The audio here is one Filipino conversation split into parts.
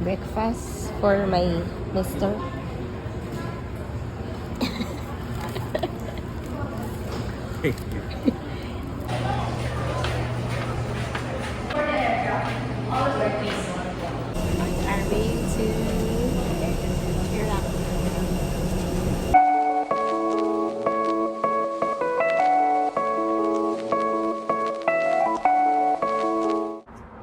Breakfast for my mister. Our way to Iraq.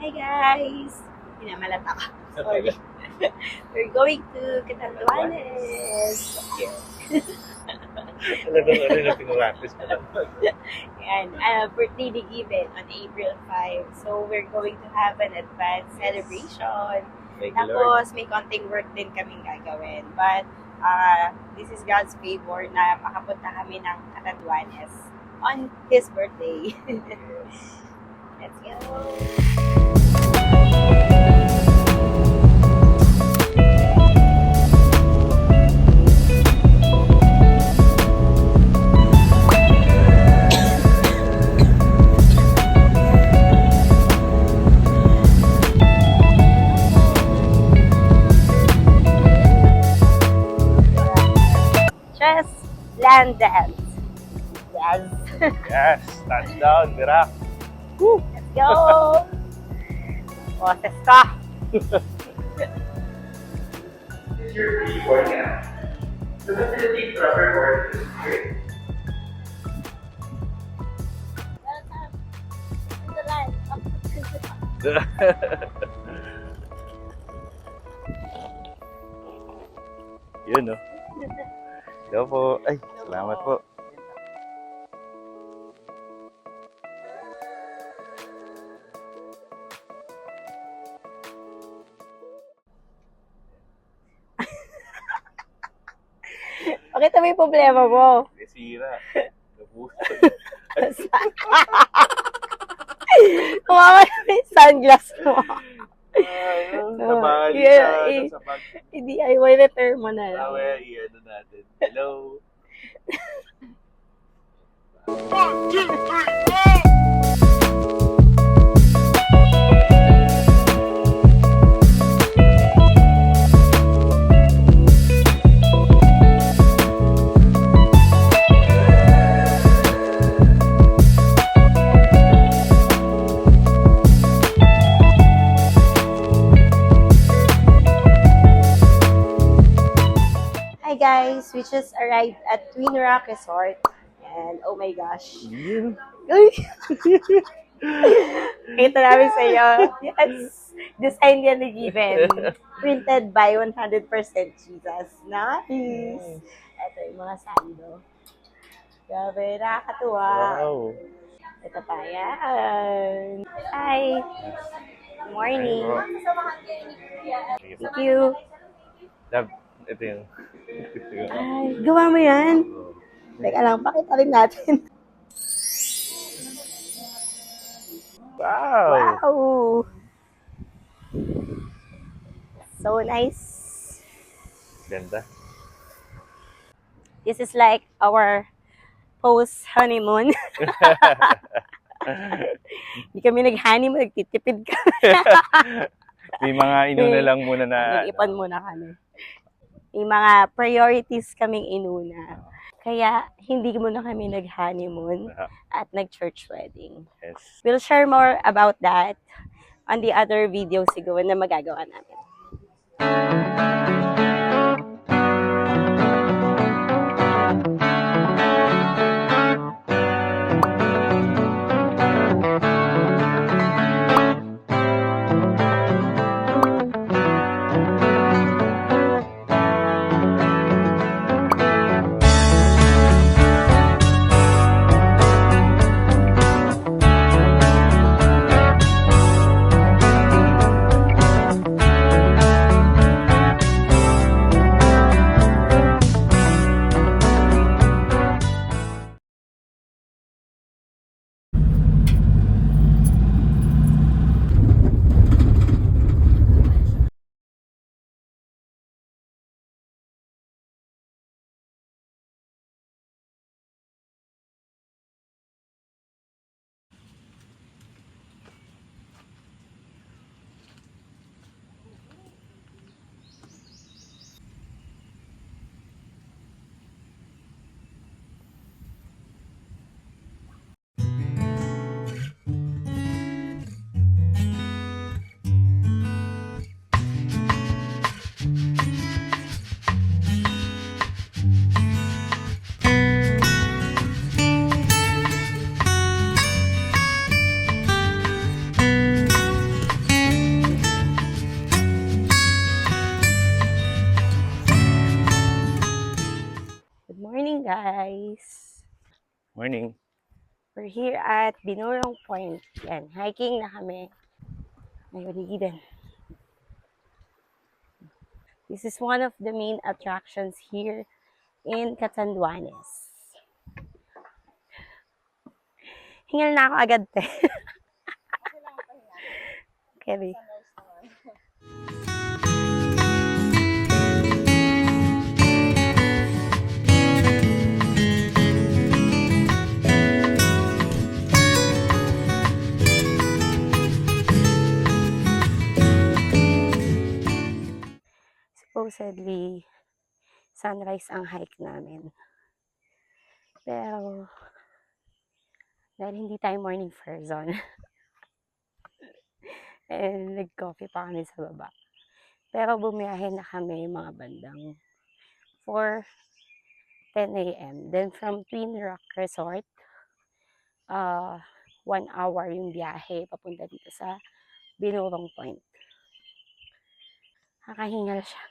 Hi guys! Pinamalat ako. Sorry. We're going to Catanduanes. Talagang ano na pinurapis ko lang. Yan, birthday ni Given on April 5. So, we're going to have an advanced celebration. Thank you, Lord. Tapos, may konting work din kaming gagawin. But, this is God's favor na makapunta kami ng Catanduanes on His birthday. Let's go! Just landed. Yes. Yes, touchdown, Mirak. Woo! Let's go! Boses ka! Is your keyboard now? The facility proper board is great. Yun, no? Hello po. Ay, salamat po. Bakit may problema mo? May sira. Nabuso. Kumama na yung sunglass mo. Sa bag, Yeah, sa bag. I-DIY repair mo na lang. Away, i-ano natin. Hello. Hi guys, we just arrived at Twin Rock Resort. And oh my gosh. Yun. Kita namin sa iyo. Yes. Design yan ni Given. Printed by 100% Jesus. Nice. Ito yung mga sando. Grabe, nakakatuwa. Wow. Ito pa yan. Hi. Good morning. Thank you. Love, ito yung... Ay, gawa mo yan. Teka lang, pakita rin natin. Wow. Wow. So nice. Ganda. This is like our post-honeymoon. Hindi kami nag-honeymoon, nagtitipid kami. May mga inuna lang muna na... Nag-ipon muna kami. May mga priorities kaming inuna. Kaya hindi muna kami nag-honeymoon at nag-church wedding. Yes. We'll share more about that on the other video siguro na magagawa namin. guys! Morning. We're here at Binurong Point. Yan, hiking na kami. May baligidan. This is one of the main attractions here in Catanduanes. Hingal na ako agad, te. Okay. Supposedly, sunrise ang hike namin. Pero, dahil hindi tayo morning person, and nag-coffee pa kami sa baba. Pero bumiyahe na kami mga bandang 4:10 a.m. Then from Twin Rock Resort, 1 hour yung biyahe papunta dito sa Binurong Point. Kakahingal siya.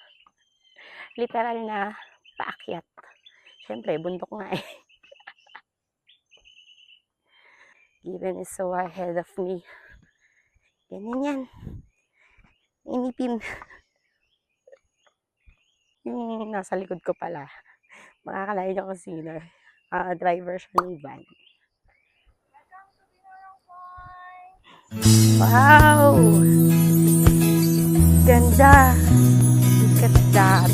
Literal na paakyat. Siyempre, bundok nga eh. Given is so ahead of me. Ganyan yan. Inipin. Yung nasa likod ko pala. Makakalain niyo kung sino. Driver siya ng van. Wow! Ganda! Look at that!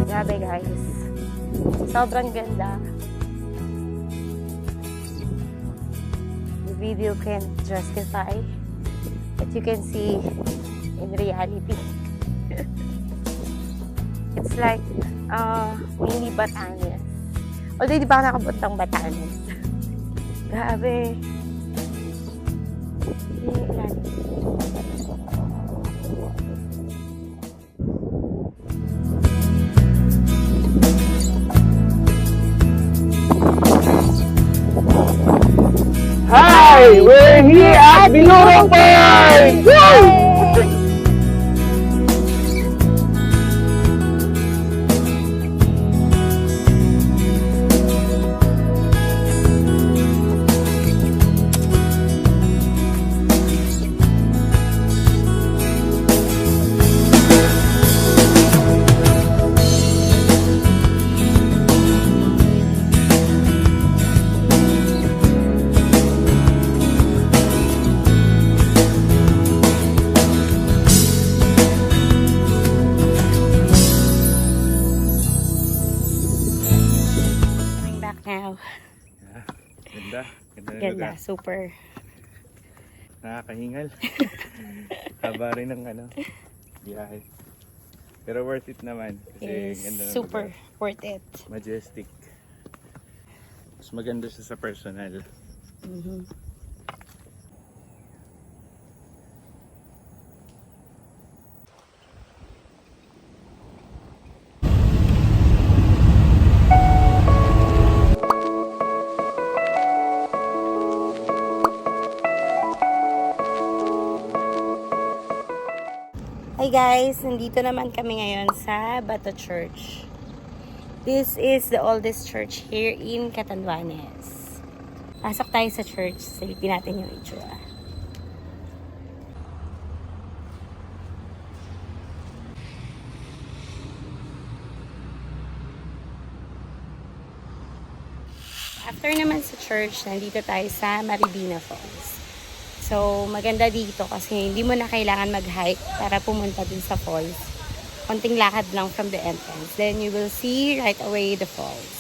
Grabe guys. Sobrang ganda. The video can't justify what you can see in reality. It's like mini Batanes. Although di ba ako nakabuntang Batanes? Grabe. Hi! We're here at Binurong Point! Woo! Ganda. Ganda na Ganda, lugar. super. Nakakahingal. Haba rin ng biyahe. Pero worth it naman. Kasi Is ganda ng super lugar. worth it. Majestic. Mas maganda siya sa personal. Mm-hmm. Hi guys, nandito naman kami ngayon sa Bato Church. This is the oldest church here in Catanduanes. Pasok tayo sa church, silipin natin yung itsura. After naman sa church, nandito tayo sa Maribina Falls. So, maganda dito kasi hindi mo na kailangan mag-hike para pumunta dun sa falls. Konting lakad lang from the entrance. Then, you will see right away the falls.